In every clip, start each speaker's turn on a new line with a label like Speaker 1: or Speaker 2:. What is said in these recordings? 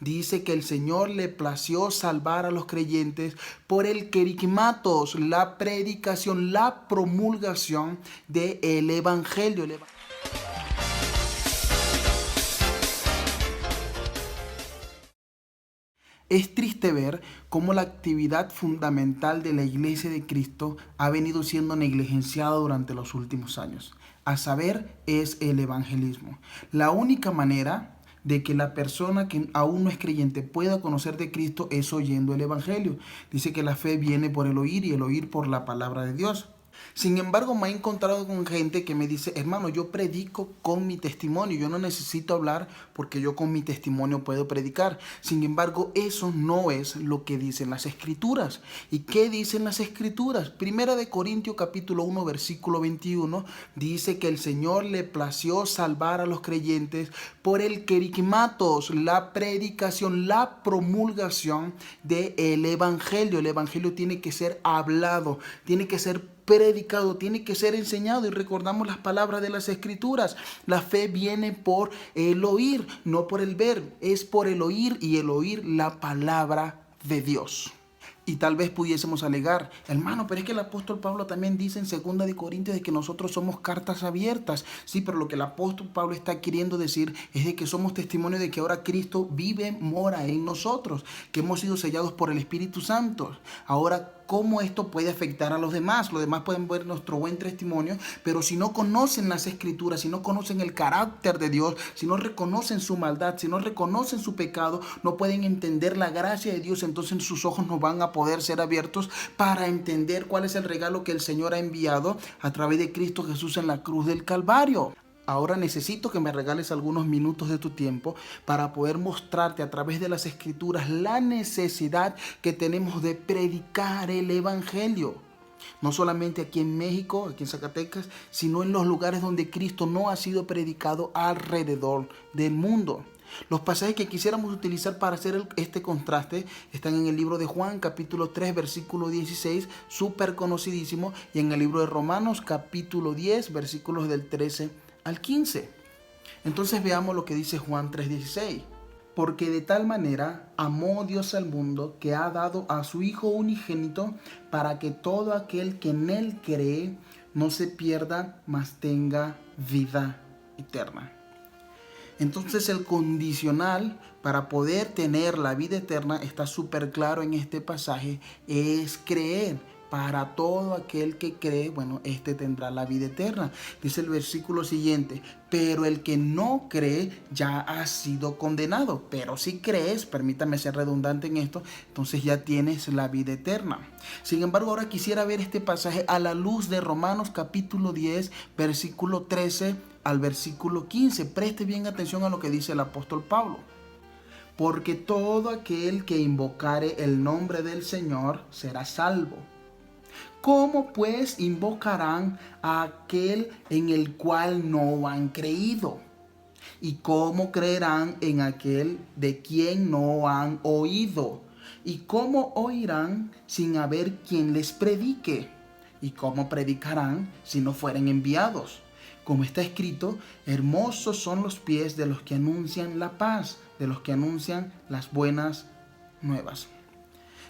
Speaker 1: dice que el Señor le plació salvar a los creyentes por el querigmatos, la predicación, la promulgación del Evangelio. Es triste ver cómo la actividad fundamental de la Iglesia de Cristo ha venido siendo negligenciada durante los últimos años. A saber, es el evangelismo. La única manera de que la persona que aún no es creyente pueda conocer de Cristo es oyendo el Evangelio. Dice que la fe viene por el oír y el oír por la palabra de Dios. Sin embargo, me he encontrado con gente que me dice, hermano, yo predico con mi testimonio, yo no necesito hablar porque yo con mi testimonio puedo predicar. Sin embargo, eso no es lo que dicen las Escrituras. ¿Y qué dicen las Escrituras? Primera de Corintios capítulo 1, versículo 21, dice que el Señor le plació salvar a los creyentes por el querigmatos, la predicación, la promulgación del Evangelio. El Evangelio tiene que ser hablado, tiene que ser predicado, tiene que ser enseñado, y recordamos las palabras de las Escrituras. La fe viene por el oír, no por el ver, es por el oír, y el oír la palabra de Dios. Y tal vez pudiésemos alegar, hermano, pero es que el apóstol Pablo también dice en 2 de Corintios de que nosotros somos cartas abiertas. Sí, pero lo que el apóstol Pablo está queriendo decir es de que somos testimonio de que ahora Cristo vive, mora en nosotros, que hemos sido sellados por el Espíritu Santo. Ahora, ¿cómo esto puede afectar a los demás? Los demás pueden ver nuestro buen testimonio, pero si no conocen las Escrituras, si no conocen el carácter de Dios, si no reconocen su maldad, si no reconocen su pecado, no pueden entender la gracia de Dios. Entonces sus ojos no van a poder ser abiertos para entender cuál es el regalo que el Señor ha enviado a través de Cristo Jesús en la cruz del Calvario. Ahora necesito que me regales algunos minutos de tu tiempo para poder mostrarte a través de las Escrituras la necesidad que tenemos de predicar el Evangelio. No solamente aquí en México, aquí en Zacatecas, sino en los lugares donde Cristo no ha sido predicado alrededor del mundo. Los pasajes que quisiéramos utilizar para hacer este contraste están en el libro de Juan, capítulo 3, versículo 16, súper conocidísimo, y en el libro de Romanos, capítulo 10, versículos del 13 al 15. Entonces veamos lo que dice Juan 3:16. Porque de tal manera amó Dios al mundo, que ha dado a su Hijo unigénito, para que todo aquel que en él cree no se pierda, mas tenga vida eterna. Entonces el condicional para poder tener la vida eterna está súper claro en este pasaje, es creer. Para todo aquel que cree, bueno, este tendrá la vida eterna. Dice el versículo siguiente, pero el que no cree ya ha sido condenado. Pero si crees, permítame ser redundante en esto, entonces ya tienes la vida eterna. Sin embargo, ahora quisiera ver este pasaje a la luz de Romanos capítulo 10, versículo 13 al versículo 15. Preste bien atención a lo que dice el apóstol Pablo. Porque todo aquel que invocare el nombre del Señor será salvo. ¿Cómo pues invocarán a aquel en el cual no han creído? ¿Y cómo creerán en aquel de quien no han oído? ¿Y cómo oirán sin haber quien les predique? ¿Y cómo predicarán si no fueren enviados? Como está escrito, hermosos son los pies de los que anuncian la paz, de los que anuncian las buenas nuevas.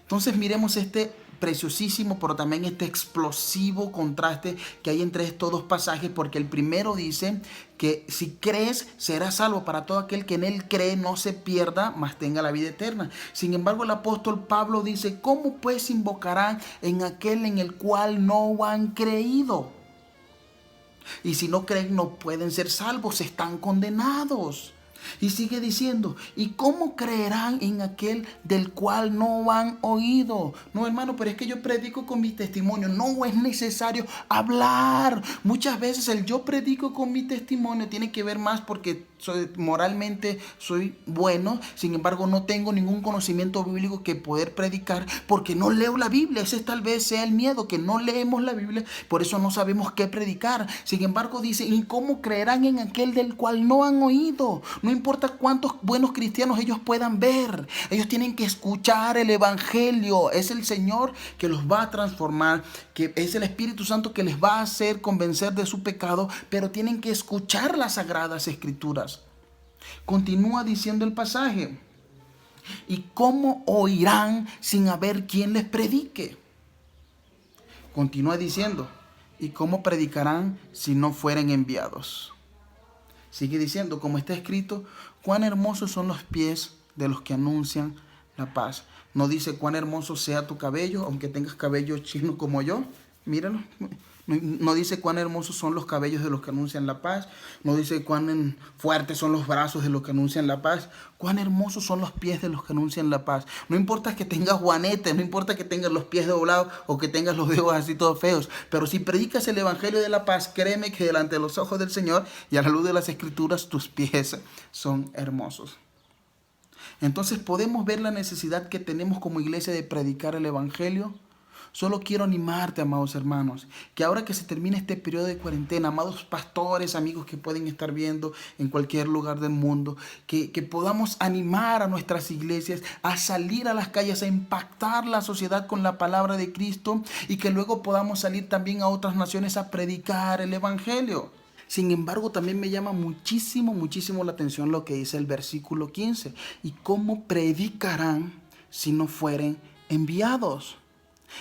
Speaker 1: Entonces miremos este preciosísimo, pero también este explosivo contraste que hay entre estos dos pasajes, porque el primero dice que si crees serás salvo. Para todo aquel que en él cree no se pierda, mas tenga la vida eterna. Sin embargo, el apóstol Pablo dice, ¿cómo pues invocarán en aquel en el cual no han creído? Y si no creen, no pueden ser salvos, están condenados. Y sigue diciendo, ¿y cómo creerán en aquel del cual no han oído? No, hermano, pero es que yo predico con mi testimonio. No es necesario hablar. Muchas veces el yo predico con mi testimonio tiene que ver más porque moralmente soy bueno. Sin embargo, no tengo ningún conocimiento bíblico que poder predicar porque no leo la Biblia. Ese tal vez sea el miedo, que no leemos la Biblia, por eso no sabemos qué predicar. Sin embargo, dice, ¿y cómo creerán en aquel del cual no han oído? No importa cuántos buenos cristianos ellos puedan ver, ellos tienen que escuchar el Evangelio. Es el Señor que los va a transformar, que es el Espíritu Santo que les va a hacer convencer de su pecado, pero tienen que escuchar las Sagradas Escrituras. Continúa diciendo el pasaje. ¿Y cómo oirán sin haber quien les predique? Continúa diciendo, ¿y cómo predicarán si no fueren enviados? Sigue diciendo, como está escrito, cuán hermosos son los pies de los que anuncian la paz. No dice cuán hermoso sea tu cabello, aunque tengas cabello chino como yo. Míralo. No dice cuán hermosos son los cabellos de los que anuncian la paz. No dice cuán fuertes son los brazos de los que anuncian la paz. Cuán hermosos son los pies de los que anuncian la paz. No importa que tengas juanetes, no importa que tengas los pies doblados o que tengas los dedos así todos feos. Pero si predicas el evangelio de la paz, créeme que delante de los ojos del Señor y a la luz de las escrituras, tus pies son hermosos. Entonces podemos ver la necesidad que tenemos como iglesia de predicar el evangelio. Solo quiero animarte, amados hermanos, que ahora que se termine este periodo de cuarentena, amados pastores, amigos que pueden estar viendo en cualquier lugar del mundo, que podamos animar a nuestras iglesias a salir a las calles, a impactar la sociedad con la palabra de Cristo y que luego podamos salir también a otras naciones a predicar el evangelio. Sin embargo, también me llama muchísimo la atención lo que dice el versículo 15. ¿Y cómo predicarán si no fueren enviados?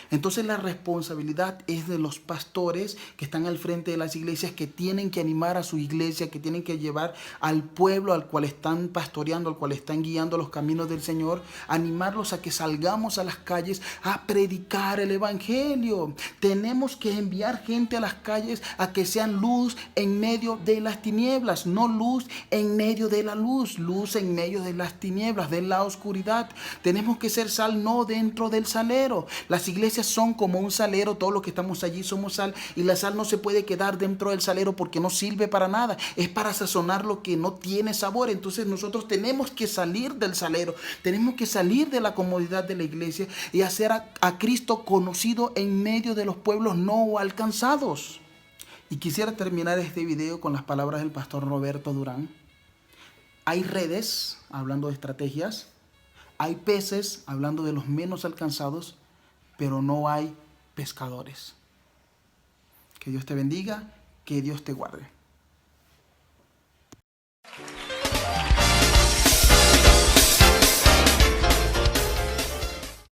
Speaker 1: Entonces la responsabilidad es de los pastores que están al frente de las iglesias, que tienen que animar a su iglesia, que tienen que llevar al pueblo al cual están pastoreando, al cual están guiando los caminos del Señor, animarlos a que salgamos a las calles a predicar el evangelio. Tenemos que enviar gente a las calles a que sean luz en medio de las tinieblas, no luz en medio de la luz, luz en medio de las tinieblas, de la oscuridad. Tenemos que ser sal, no dentro del salero. Las iglesias son como un salero, todos los que estamos allí somos sal, y la sal no se puede quedar dentro del salero porque no sirve para nada, es para sazonar lo que no tiene sabor. Entonces nosotros tenemos que salir del salero, tenemos que salir de la comodidad de la iglesia y hacer a Cristo conocido en medio de los pueblos no alcanzados. Y quisiera terminar este video con las palabras del pastor Roberto Durán. Hay redes, hablando de estrategias, hay peces, hablando de los menos alcanzados, pero no hay pescadores. Que Dios te bendiga, que Dios te guarde.